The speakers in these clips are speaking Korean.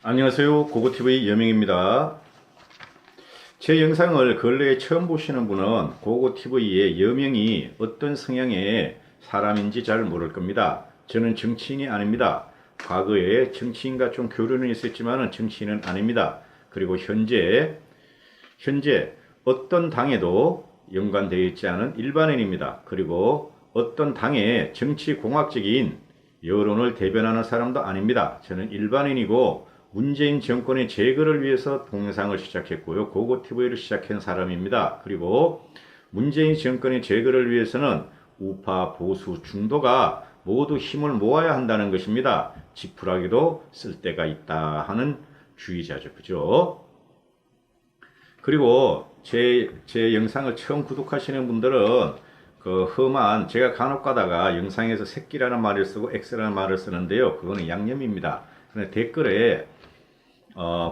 안녕하세요. 고고TV 여명입니다. 제 영상을 근래에 처음 보시는 분은 고고TV의 여명이 어떤 성향의 사람인지 잘 모를 겁니다. 저는 정치인이 아닙니다. 과거에 정치인과 좀 교류는 있었지만 정치인은 아닙니다. 그리고 현재 어떤 당에도 연관되어 있지 않은 일반인입니다. 그리고 어떤 당의 정치공학적인 여론을 대변하는 사람도 아닙니다. 저는 일반인이고 문재인 정권의 제거를 위해서 동영상을 시작했고요. 고고TV를 시작한 사람입니다. 그리고 문재인 정권의 제거를 위해서는 우파, 보수, 중도가 모두 힘을 모아야 한다는 것입니다. 지푸라기도 쓸 때가 있다 하는 주의자죠. 그죠? 그리고 제 영상을 처음 구독하시는 분들은 그 험한, 제가 간혹 가다가 영상에서 새끼라는 말을 쓰고 X라는 말을 쓰는데요. 그거는 양념입니다. 근데 댓글에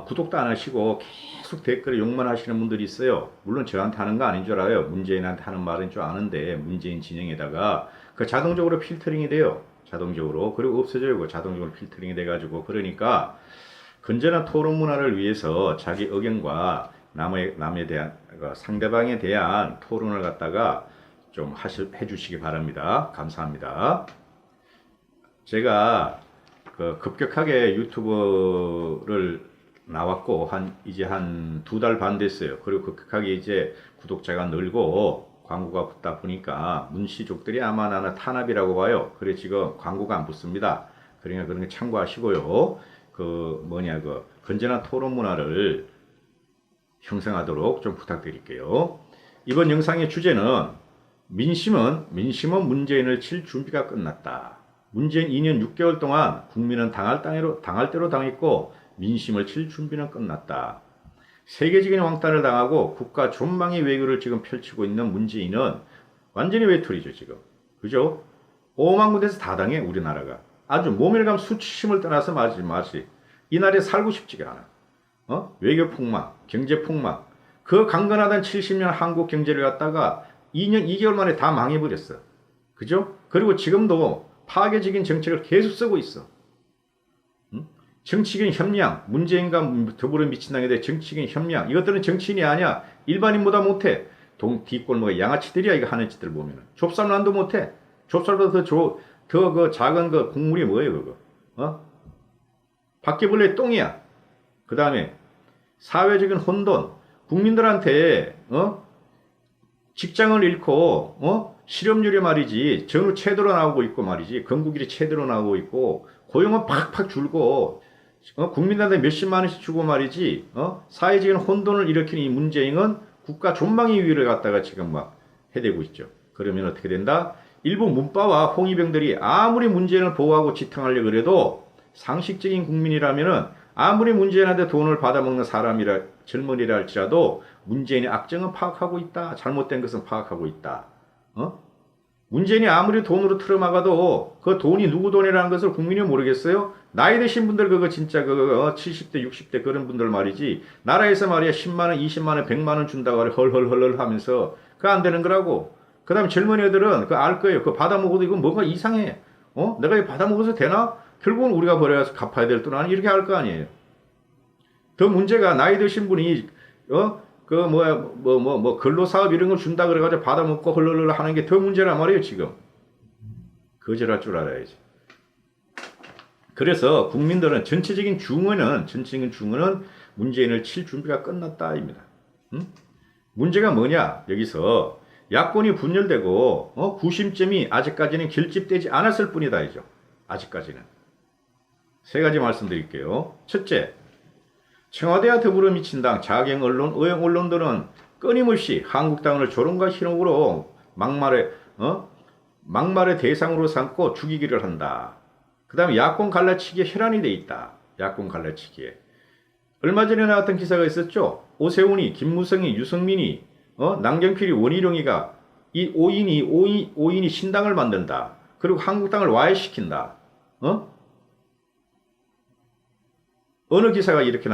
구독도 안 하시고 계속 댓글에 욕만 하시는 분들이 있어요. 물론 저한테 하는 거 아닌 줄 알아요. 문재인한테 하는 말인 줄 아는데 문재인 진영에다가 그 자동적으로 필터링이 돼요. 자동적으로. 그리고 없어져요. 그 자동적으로 필터링이 돼가지고. 그러니까 건전한 토론 문화를 위해서 자기 의견과 남에 대한 상대방에 대한 토론을 갖다가 좀 해주시기 바랍니다. 감사합니다. 제가 급격하게 유튜브를 나왔고 이제 한 2달 반 됐어요. 그리고 급격하게 이제 구독자가 늘고 광고가 붙다 보니까 문시족들이 아마 나는 탄압이라고 봐요. 그래 지금 광고가 안 붙습니다. 그러니까 그런 거 참고하시고요. 건전한 토론 문화를 형성하도록 좀 부탁드릴게요. 이번 영상의 주제는 민심은 문재인을 칠 준비가 끝났다. 문재인 2년 6개월 동안 국민은 당할 대로 당했고 민심을 칠 준비는 끝났다. 세계적인 왕따를 당하고 국가 존망의 외교를 지금 펼치고 있는 문재인은 완전히 외톨이죠 지금. 그죠? 5만 군데서 다 당해 우리나라가. 아주 모멸감 수치심을 떠나서 마치 이 나라에 살고 싶지가 않아. 외교 폭망, 경제 폭망. 그 강건하던 70년 한국 경제를 갖다가 2년 2개월 만에 다 망해버렸어. 그죠? 그리고 지금도 파괴적인 정책을 계속 쓰고 있어. 정치적인 협량, 문재인과 더불어 미친당에 대해 정치적인 협량, 이것들은 정치인이 아니야. 일반인보다 못해. 뒷골목에 양아치들이야, 이거 하는 짓들 보면은. 좁쌀만도 못해. 좁쌀보다 더 작은 국물이 뭐예요, 그거? 바퀴벌레 똥이야. 그 다음에 사회적인 혼돈, 국민들한테 직장을 잃고 실업률이 말이지 전후 최대로 나오고 있고 말이지 건국일이 최대로 나오고 있고 고용은 팍팍 줄고 국민들한테 몇십만 원씩 주고 말이지 사회적인 혼돈을 일으킨 이 문재인은 국가 존망의 위기를 갖다가 지금 막 해대고 있죠. 그러면 어떻게 된다? 일부 문파와 홍위병들이 아무리 문재인을 보호하고 지탱하려고 그래도 상식적인 국민이라면은 아무리 문재인한테 돈을 받아먹는 젊은이라 할지라도 문재인의 악정은 파악하고 있다. 잘못된 것은 파악하고 있다. 문재인이 아무리 돈으로 틀어막아도 그 돈이 누구 돈이라는 것을 국민이 모르겠어요? 나이 드신 분들 진짜 70대 60대 그런 분들 말이지 나라에서 말이야 10만원 20만원 100만원 준다고 헐헐헐 하면서 그거 안 되는 거라고. 그 다음에 젊은 애들은 그거 알 거예요. 그거 받아먹어도 이거 뭔가 이상해. 내가 이거 받아먹어서 되나? 결국은 우리가 버려서 갚아야 될 돈은 이렇게 할 거 아니에요. 더 문제가 나이 드신 분이 근로사업 이런 걸 준다 그래가지고 받아먹고 헐헐헐 하는 게 더 문제란 말이에요 지금. 거절할 줄 알아야지. 그래서 국민들은 전체적인 중원은 문재인을 칠 준비가 끝났다입니다. 문제가 뭐냐? 여기서 야권이 분열되고 구심점이 아직까지는 결집되지 않았을 뿐이다 이죠. 아직까지는. 3가지 말씀드릴게요. 첫째, 청와대와 더불어민주당, 자경 언론, 의형 언론들은 끊임없이 한국당을 조롱과 희롱으로 막말의 대상으로 삼고 죽이기를 한다. 그 다음에 야권 갈라치기에 혈안이 돼 있다. 야권 갈라치기에. 얼마 전에 나왔던 기사가 있었죠. 오세훈이, 김무성이, 유승민이, 남경필이, 원희룡이가 이 5인이 신당을 만든다. 그리고 한국당을 와해시킨다. 어느 기사가 이렇게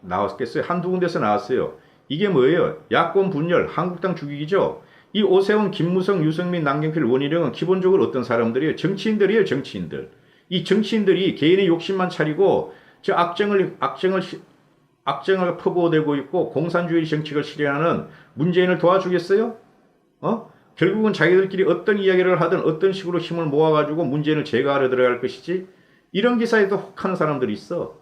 나왔겠어요? 한두 군데서 나왔어요. 이게 뭐예요? 야권 분열, 한국당 죽이기죠? 이 오세훈, 김무성, 유승민, 남경필, 원희룡은 기본적으로 어떤 사람들이에요? 정치인들이에요, 정치인들. 이 정치인들이 개인의 욕심만 차리고 저 악정을 퍼부어대고 있고 공산주의 정책을 실현하는 문재인을 도와주겠어요? 결국은 자기들끼리 어떤 이야기를 하든 어떤 식으로 힘을 모아가지고 문재인을 제거하려 들어갈 것이지 이런 기사에도 혹하는 사람들이 있어.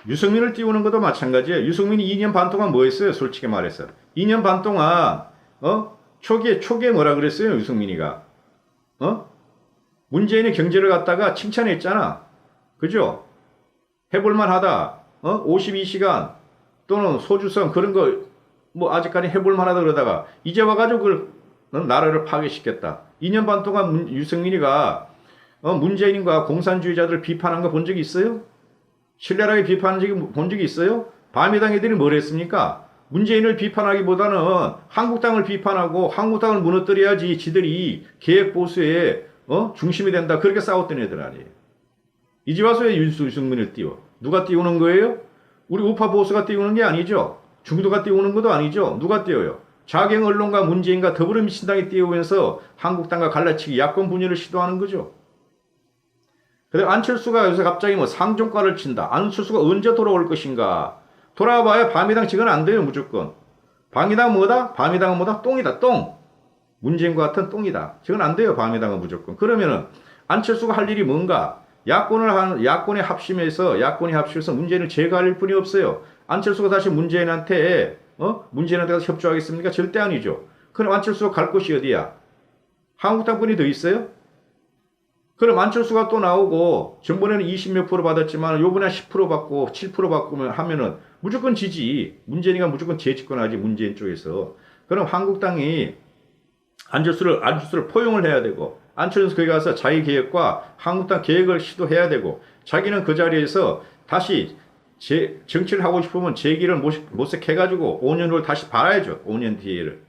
유승민을 띄우는 것도 마찬가지예요. 유승민이 2년 반 동안 뭐 했어요? 솔직히 말해서. 2년 반 동안 초기에 뭐라 그랬어요? 유승민이가. 문재인의 경제를 갖다가 칭찬했잖아. 그죠? 해볼만 하다. 52시간 또는 소주성 그런 거 뭐 아직까지 해볼만 하다 그러다가 이제 와가지고 그걸 나라를 파괴시켰다. 2년 반 동안 유승민이가 문재인과 공산주의자들을 비판한 거 본 적이 있어요? 신랄하게 비판한 본 적이 있어요? 바미당 애들이 뭘 했습니까? 문재인을 비판하기보다는 한국당을 비판하고 한국당을 무너뜨려야지 지들이 계획보수의 중심이 된다. 그렇게 싸웠던 애들 아니에요. 이제 와서 왜 유승민을 띄워? 누가 띄우는 거예요? 우리 우파 보수가 띄우는 게 아니죠. 중도가 띄우는 것도 아니죠. 누가 띄워요? 자경 언론과 문재인과 더불어민주당이 띄우면서 한국당과 갈라치기 야권 분열을 시도하는 거죠. 그다음 안철수가 요새 갑자기 뭐 상종가를 친다. 안철수가 언제 돌아올 것인가? 돌아와봐야 바미당 직은 안 돼요. 무조건. 바미당은 뭐다? 바미당은 뭐다? 똥이다. 똥. 문재인과 같은 똥이다. 직은 안 돼요. 바미당은 무조건. 그러면은 안철수가 할 일이 뭔가? 야권이 합심해서 문재인을 제거할 뿐이 없어요. 안철수가 다시 문재인한테 가서 협조하겠습니까? 절대 아니죠. 그럼 안철수가 갈 곳이 어디야? 한국당 분이 더 있어요? 그럼 안철수가 또 나오고 전번에는 20몇 프로 받았지만 요번에 10% 받고 7% 받고 하면은 무조건 지지. 문재인이가 무조건 재집권하지. 문재인 쪽에서. 그럼 한국당이 안철수를 포용을 해야 되고 안철수 거기 가서 자기 계획과 한국당 계획을 시도해야 되고 자기는 그 자리에서 다시 정치를 하고 싶으면 재기를 모색해가지고 5년 후를 다시 봐야죠. 5년 뒤에를.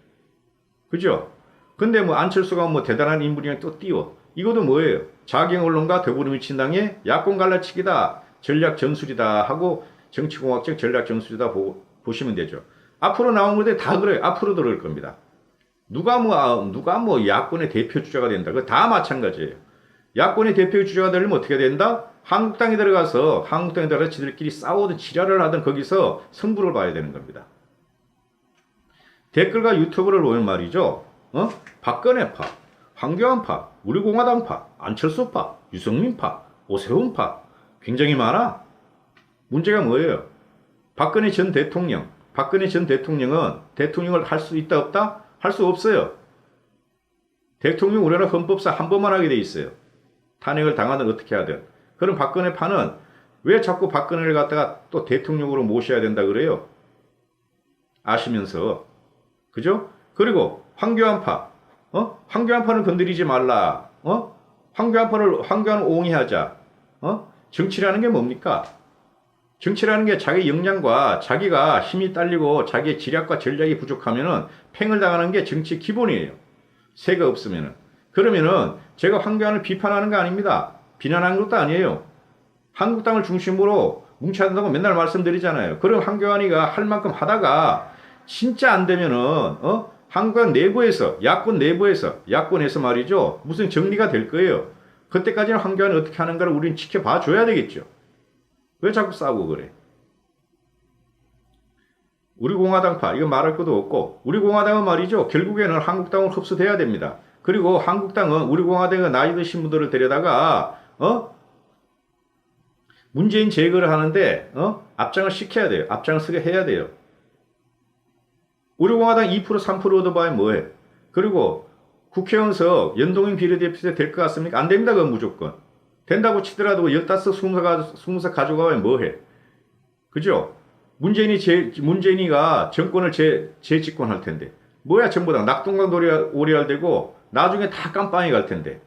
그죠? 근데 뭐 안철수가 뭐 대단한 인물이랑 또 띄워. 이것도 뭐예요? 자경 언론과 더불어민주당의 야권 갈라치기다. 전략 전술이다 하고 정치공학적 전략 전술이다 보시면 되죠. 앞으로 나온 것들이 다 그래요. 앞으로도 그럴 겁니다. 누가 뭐 야권의 대표 주자가 된다. 그거 다 마찬가지예요. 야권의 대표 주자가 되려면 어떻게 된다? 한국당에 들어가서 지들끼리 싸우든 지랄을 하든 거기서 승부를 봐야 되는 겁니다. 댓글과 유튜브를 보면 말이죠. 박근혜파, 황교안파, 우리공화당파, 안철수파, 유승민파, 오세훈파 굉장히 많아. 문제가 뭐예요? 박근혜 전 대통령은 대통령을 할 수 있다 없다? 할 수 없어요. 대통령 우리나라 헌법상 한 번만 하게 돼 있어요. 탄핵을 당하든 어떻게 하든. 그럼 박근혜파는 왜 자꾸 박근혜를 갖다가 또 대통령으로 모셔야 된다 그래요? 아시면서. 그죠? 그리고 황교안파. 황교안파는 건드리지 말라. 황교안을 옹이하자. 정치라는 게 뭡니까? 정치라는 게 자기 역량과 자기가 힘이 딸리고 자기의 지략과 전략이 부족하면은 팽을 당하는 게 정치 기본이에요. 새가 없으면은. 그러면은 제가 황교안을 비판하는 거 아닙니다. 비난하는 것도 아니에요. 한국당을 중심으로 뭉쳐야 된다고 맨날 말씀드리잖아요. 그럼 황교안이가 할 만큼 하다가 진짜 안 되면은 한국당 내부에서 야권에서 말이죠. 무슨 정리가 될 거예요. 그때까지는 황교안이 어떻게 하는가를 우리는 지켜봐 줘야 되겠죠. 왜 자꾸 싸우고 그래? 우리 공화당파 이거 말할 것도 없고 우리 공화당은 말이죠. 결국에는 한국당으로 흡수돼야 됩니다. 그리고 한국당은 우리 공화당의 나이 드신 분들을 데려다가 문재인 제거를 하는데 앞장을 시켜야 돼요. 앞장을 서게 해야 돼요. 우리 공화당 2% 3% 얻어봐야 뭐해? 그리고 국회의원석 연동형 비례대표 될 것 같습니까? 안 됩니다. 그건 무조건. 된다고 치더라도 15, 20석 가져가면 뭐해? 그죠? 문재인이가 정권을 재집권할 텐데. 뭐야, 전부 다 낙동강 오리알 되고, 나중에 다 깜빵이 갈 텐데.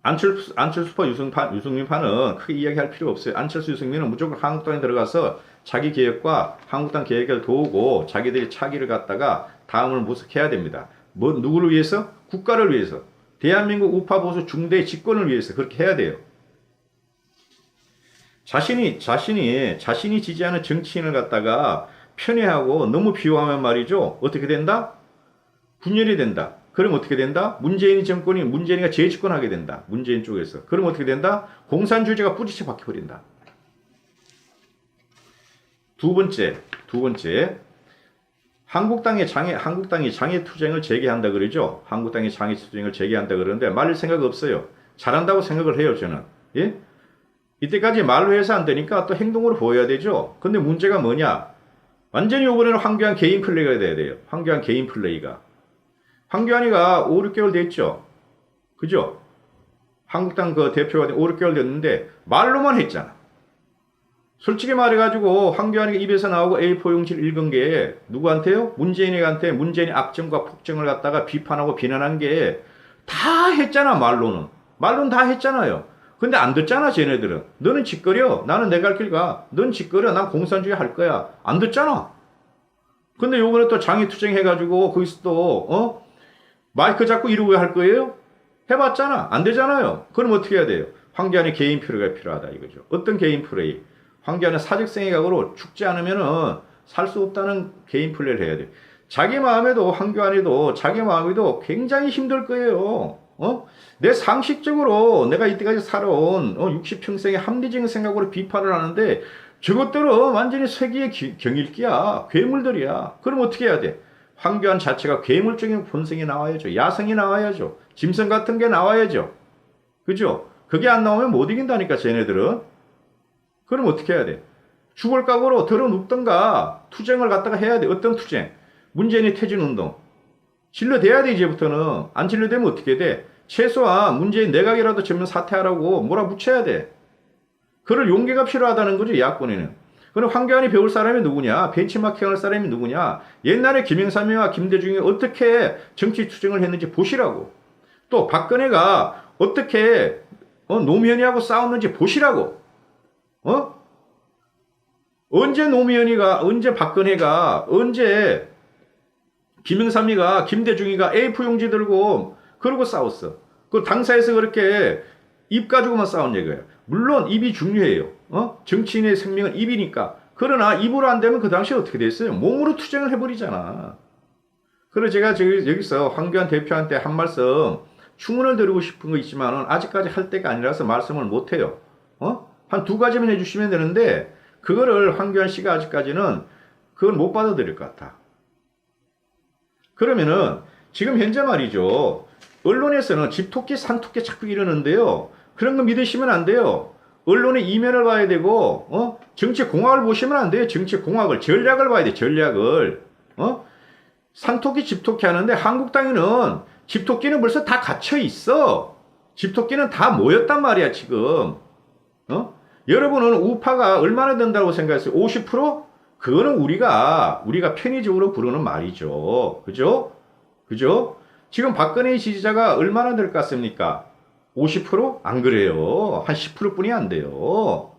안철수파 유승민파는 크게 이야기할 필요 없어요. 안철수 유승민은 무조건 한국당에 들어가서 자기 계획과 한국당 계획을 도우고 자기들이 차기를 갖다가 다음을 모색해야 됩니다. 누구를 위해서? 국가를 위해서. 대한민국 우파 보수 중대 집권을 위해서 그렇게 해야 돼요. 자신이 지지하는 정치인을 갖다가 편애하고 너무 비호하면 말이죠. 어떻게 된다? 분열이 된다. 그럼 어떻게 된다? 문재인이가 재집권하게 된다. 문재인 쪽에서. 그럼 어떻게 된다? 공산주의가 뿌리째 박혀버린다. 두 번째. 한국당이 장애투쟁을 재개한다 그러죠? 한국당이 장애투쟁을 재개한다 그러는데 말릴 생각 없어요. 잘한다고 생각을 해요, 저는. 예? 이때까지 말로 해서 안 되니까 또 행동으로 보여야 되죠? 근데 문제가 뭐냐? 완전히 이번에는 황교안 개인 플레이가 돼야 돼요. 황교안 개인 플레이가. 황교안이가 5, 6개월 됐죠? 그죠? 한국당 그 대표가 5, 6개월 됐는데 말로만 했잖아. 솔직히 말해가지고 황교안이 입에서 나오고 A4 용지를 읽은 게 누구한테요? 문재인한테 문재인의 악정과 폭정을 갖다가 비판하고 비난한 게 다 했잖아. 말로는 다 했잖아요. 근데 안 듣잖아. 쟤네들은. 너는 짓거려. 나는 내 갈 길 가. 넌 짓거려. 난 공산주의 할 거야. 안 듣잖아. 근데 요번에 또 장애투쟁 해가지고 거기서 또 마이크 잡고 이러고 할 거예요? 해봤잖아. 안 되잖아요. 그럼 어떻게 해야 돼요? 황교안의 개인 플레이가 필요하다 이거죠. 어떤 개인 플레이? 황교안은 사직생의 각오로 죽지 않으면은 살 수 없다는 개인 플레이를 해야 돼. 자기 마음에도 황교안에도 자기 마음에도 굉장히 힘들 거예요. 내 상식적으로 내가 이때까지 살아온 60평생의 합리적인 생각으로 비판을 하는데 저것들은 완전히 세기의 경일기야. 괴물들이야. 그럼 어떻게 해야 돼? 황교안 자체가 괴물적인 본성이 나와야죠. 야성이 나와야죠. 짐승 같은 게 나와야죠. 그죠? 그게 안 나오면 못 이긴다니까 쟤네들은. 그럼 어떻게 해야 돼? 죽을 각오로 들어눕던가 투쟁을 갖다가 해야 돼. 어떤 투쟁? 문재인의 퇴진운동. 진료돼야 돼 이제부터는. 안 진료되면 어떻게 돼? 최소한 문재인 내각이라도 전면 사퇴하라고 몰아붙여야 돼. 그럴 용기가 필요하다는 거죠. 야권에는. 그럼 황교안이 배울 사람이 누구냐? 벤치마킹할 사람이 누구냐? 옛날에 김영삼이와 김대중이 어떻게 정치 투쟁을 했는지 보시라고. 또 박근혜가 어떻게 노무현이하고 싸웠는지 보시라고. 언제 노무현이가, 언제 박근혜가, 언제 김영삼이가, 김대중이가 A4 용지 들고 그러고 싸웠어. 그 당사에서 그렇게 입 가지고만 싸운 얘기예요. 물론 입이 중요해요. 정치인의 생명은 입이니까. 그러나 입으로 안 되면 그 당시에 어떻게 됐어요? 몸으로 투쟁을 해버리잖아. 그래서 제가 여기서 황교안 대표한테 한 말씀 충원을 드리고 싶은 거 있지만은 아직까지 할 때가 아니라서 말씀을 못 해요. 한 두 가지만 해주시면 되는데 그거를 황교안 씨가 아직까지는 그걸 못 받아들일 것 같아. 그러면은 지금 현재 말이죠. 언론에서는 집토끼, 산토끼 자꾸 이러는데요. 그런 거 믿으시면 안 돼요. 언론의 이면을 봐야 되고, 정치 공학을 보시면 안 돼요. 정치 공학을, 전략을 봐야 돼. 전략을. 산토끼, 집토끼 하는데 한국당에는 집토끼는 벌써 다 갇혀 있어. 집토끼는 다 모였단 말이야 지금. 여러분은 우파가 얼마나 된다고 생각했어요? 50%? 그거는 우리가 편의적으로 부르는 말이죠. 그죠? 지금 박근혜 지지자가 얼마나 될 것 같습니까? 50%? 안 그래요. 한 10% 뿐이 안 돼요.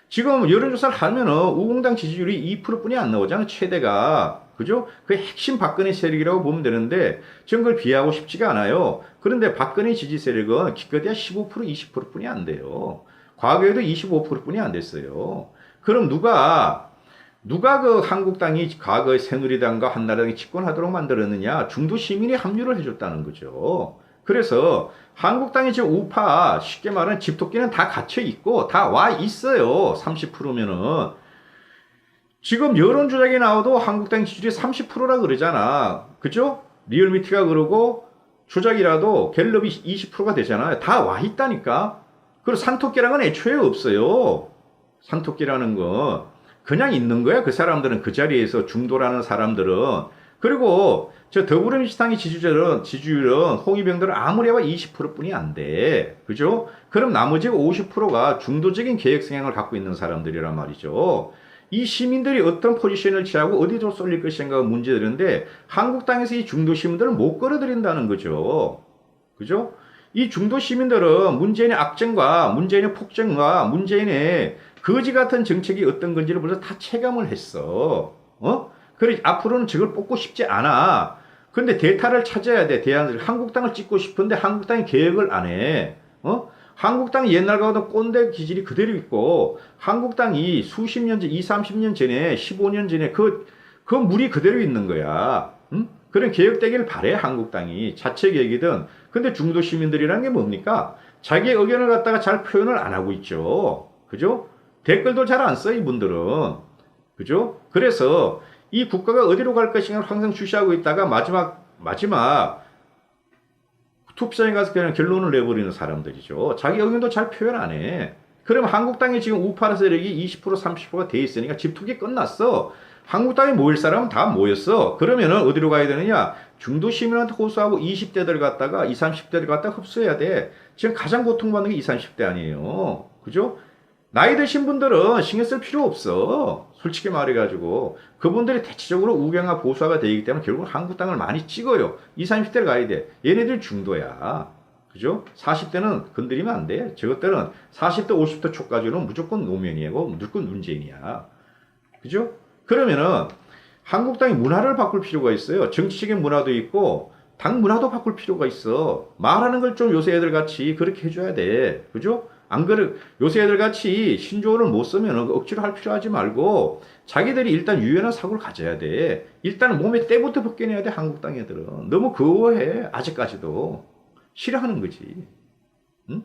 지금 여론조사를 하면은 우공당 지지율이 2% 뿐이 안 나오잖아요. 최대가. 그죠? 그 핵심 박근혜 세력이라고 보면 되는데 저는 그걸 비하하고 싶지가 않아요. 그런데 박근혜 지지 세력은 기껏해야 15%, 20% 뿐이 안 돼요. 과거에도 25% 뿐이 안 됐어요. 그럼 누가 그 한국당이 과거에 새누리당과 한나라당이 집권하도록 만들었느냐? 중도 시민이 합류를 해줬다는 거죠. 그래서 한국당이 지금 우파, 쉽게 말하면 집토끼는 다 갇혀 있고 다 와 있어요. 30%면은. 지금 여론조작이 나와도 한국당 지지율이 30%라 그러잖아. 그죠? 리얼미티가 그러고 조작이라도 갤럽이 20%가 되잖아요. 다 와 있다니까. 그리고 산토끼라는 건 애초에 없어요. 산토끼라는 건. 그냥 있는 거야. 그 사람들은 그 자리에서 중도라는 사람들은. 그리고 저 더불어민주당의 지지율은 홍위병들은 아무리 해봐 20% 뿐이 안 돼. 그죠? 그럼 나머지 50%가 중도적인 계획 성향을 갖고 있는 사람들이란 말이죠. 이 시민들이 어떤 포지션을 취하고 어디로 쏠릴 것인가가 문제들인데 한국당에서 이 중도 시민들을 못 끌어들인다는 거죠. 그죠? 이 중도 시민들은 문재인의 악정과 문재인의 폭정과 문재인의 거지 같은 정책이 어떤 건지를 벌써 다 체감을 했어. 그래 앞으로는 저걸 뽑고 싶지 않아. 근데 대타를 찾아야 돼. 한국당을 찍고 싶은데 한국당이 계획을 안 해. 한국당이 옛날과도 꼰대 기질이 그대로 있고 한국당이 수십 년 전, 20, 30년 전에 15년 전에 그 물이 그대로 있는 거야. 응? 그런 개혁되기를 바래 한국당이 자체 개혁이든. 근데 중도 시민들이란 게 뭡니까? 자기의 의견을 갖다가 잘 표현을 안 하고 있죠. 그죠? 댓글도 잘 안 써 이분들은. 그죠? 그래서 이 국가가 어디로 갈 것인가를 항상 주시하고 있다가 마지막 투표장에 가서 그냥 결론을 내버리는 사람들이죠. 자기 의견도 잘 표현 안 해. 그럼 한국당이 지금 우파 세력이 20% 30%가 돼 있으니까 집투기 끝났어. 한국당에 모일 사람은 다 모였어. 그러면은 어디로 가야 되느냐? 중도 시민한테 호소하고 20대들 갖다가 20, 30대들 갖다가 흡수해야 돼. 지금 가장 고통받는 게 20, 30대 아니에요. 그죠? 나이 드신 분들은 신경 쓸 필요 없어. 솔직히 말해가지고. 그분들이 대체적으로 우경화 보수화가 되기 때문에 결국 한국당을 많이 찍어요. 20, 30대를 가야 돼. 얘네들 중도야. 그죠? 40대는 건드리면 안 돼. 저것들은 40대, 50대 초까지는 무조건 노무현이고 무조건 문재인이야. 그죠? 그러면은 한국당이 문화를 바꿀 필요가 있어요. 정치적인 문화도 있고 당 문화도 바꿀 필요가 있어. 말하는 걸 좀 요새 애들 같이 그렇게 해줘야 돼. 그죠? 안 그래 요새 애들 같이 신조어를 못 쓰면 억지로 할 필요 하지 말고 자기들이 일단 유연한 사고를 가져야 돼. 일단 몸에 때부터 벗겨내야 돼. 한국당 애들은 너무 거워해. 아직까지도 싫어하는 거지. 응?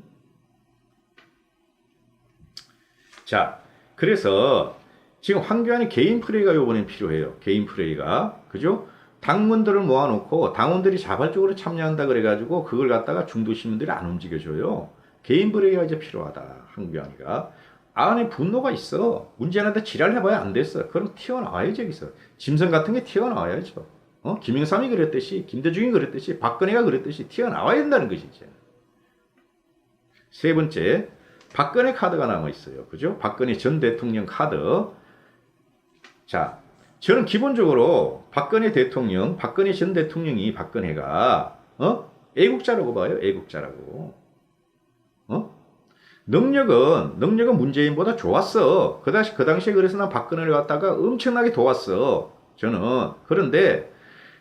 자, 그래서 지금 황교안이 개인 플레이가 이번엔 필요해요. 개인 플레이가. 그죠? 당원들을 모아놓고 당원들이 자발적으로 참여한다 그래가지고 그걸 갖다가 중도 시민들이 안 움직여줘요. 개인 플레이가 이제 필요하다. 황교안이가. 안에 분노가 있어. 문재인한테 지랄해봐야 안 됐어. 그럼 튀어나와야지 여기서. 짐승 같은 게 튀어나와야죠. 김영삼이 그랬듯이 김대중이 그랬듯이 박근혜가 그랬듯이 튀어나와야 된다는 것이 이제. 세 번째, 박근혜 카드가 남아있어요. 그죠? 박근혜 전 대통령 카드. 자, 저는 기본적으로 박근혜 대통령, 박근혜 전 대통령이 박근혜가 애국자라고 봐요. 애국자라고. 능력은 문재인보다 좋았어. 그 당시에 그래서 난 박근혜를 갖다가 엄청나게 도왔어. 저는. 그런데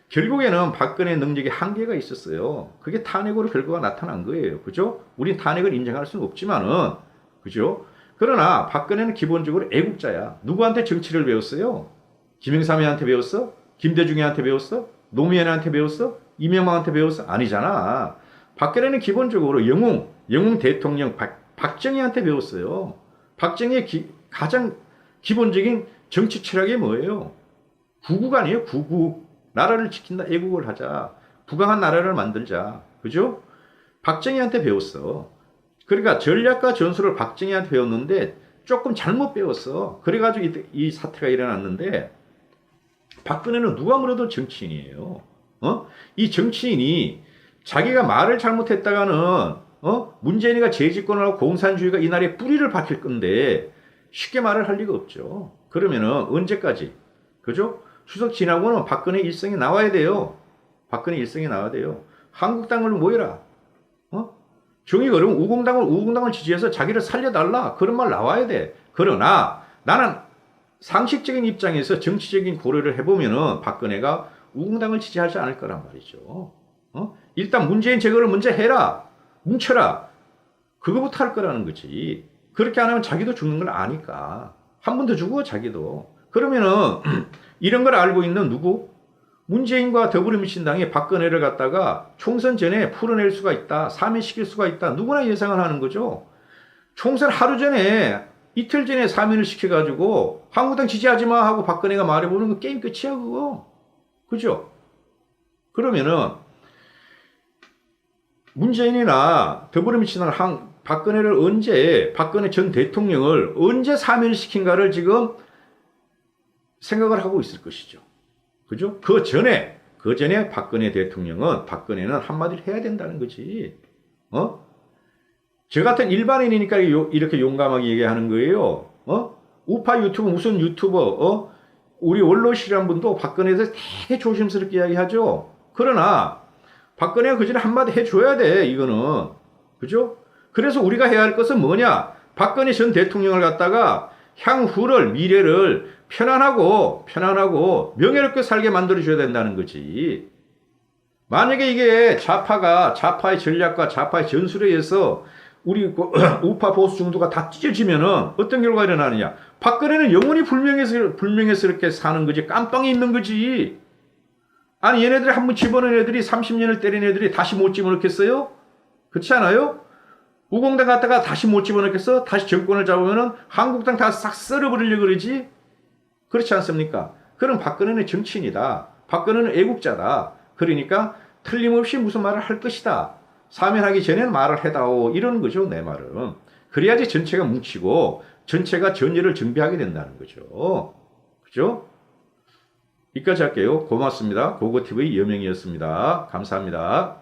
결국에는 박근혜 능력에 한계가 있었어요. 그게 탄핵으로 결과가 나타난 거예요. 그죠? 우린 탄핵을 인정할 수는 없지만은, 그죠? 그러나 박근혜는 기본적으로 애국자야. 누구한테 정치를 배웠어요? 김영삼이한테 배웠어? 김대중이한테 배웠어? 노무현한테 배웠어? 이명박한테 배웠어? 아니잖아. 박근혜는 기본적으로 영웅 대통령 박정희한테 배웠어요. 박정희의 가장 기본적인 정치 철학이 뭐예요? 구국 아니에요? 구국. 나라를 지킨다. 애국을 하자. 부강한 나라를 만들자. 그죠? 박정희한테 배웠어. 그러니까 전략과 전술을 박정희한테 배웠는데 조금 잘못 배웠어. 그래가지고 이 사태가 일어났는데 박근혜는 누가 뭐래도 정치인이에요. 이 정치인이 자기가 말을 잘못했다가는 문재인이가 재집권을 하고 공산주의가 이 나라에 뿌리를 박힐 건데 쉽게 말을 할 리가 없죠. 그러면은 언제까지? 그죠? 추석 지나고는 박근혜 일성이 나와야 돼요. 박근혜 일성이 나와야 돼요. 한국당을 모여라. 정이 그러면 우공당을 지지해서 자기를 살려달라. 그런 말 나와야 돼. 그러나 나는 상식적인 입장에서 정치적인 고려를 해보면은 박근혜가 우공당을 지지하지 않을 거란 말이죠. 일단 문재인 제거를 먼저 해라. 뭉쳐라. 그거부터 할 거라는 거지. 그렇게 안 하면 자기도 죽는 걸 아니까. 한 번 더 죽어 자기도. 그러면은 이런 걸 알고 있는 누구? 문재인과 더불어민주당이 박근혜를 갖다가 총선 전에 풀어낼 수가 있다. 사면시킬 수가 있다. 누구나 예상을 하는 거죠. 총선 하루 전에 이틀 전에 사면을 시켜가지고 한국당 지지하지 마 하고 박근혜가 말해보는 거 게임 끝이야 그거. 그죠? 그러면은 문재인이나 더불어민주당 박근혜 전 대통령을 언제 사면시킨가를 지금 생각을 하고 있을 것이죠. 그죠? 그 전에 박근혜는 한마디를 해야 된다는 거지. 저 같은 일반인이니까 이렇게 용감하게 얘기하는 거예요. 우파 유튜버, 무슨 유튜버, 우리 원로시란 분도 박근혜에 대해서 되게 조심스럽게 이야기하죠. 그러나 박근혜가 그 전에 한마디 해줘야 돼, 이거는. 그죠? 그래서 우리가 해야 할 것은 뭐냐? 박근혜 전 대통령을 갖다가 미래를 편안하고 명예롭게 살게 만들어줘야 된다는 거지. 만약에 이게 좌파의 전략과 좌파의 전술에 의해서 우리 우파 보수 중도가 다 찢어지면은 어떤 결과가 일어나느냐? 박근혜는 영원히 불명예스럽게 사는 거지. 깜빵에 있는 거지. 아니 얘네들이 한 번 집어넣은 애들이 30년을 때린 애들이 다시 못 집어넣겠어요? 그렇지 않아요? 우공당 갔다가 다시 못 집어넣겠어? 다시 정권을 잡으면은 한국당 다 싹 썰어버리려고 그러지? 그렇지 않습니까? 그럼 박근혜는 정치인이다. 박근혜는 애국자다. 그러니까 틀림없이 무슨 말을 할 것이다. 사면하기 전에는 말을 해다오. 이런 거죠, 내 말은. 그래야지 전체가 뭉치고 전체가 전열을 정비하게 된다는 거죠. 그죠? 여기까지 할게요. 고맙습니다. 고고TV 여명이었습니다. 감사합니다.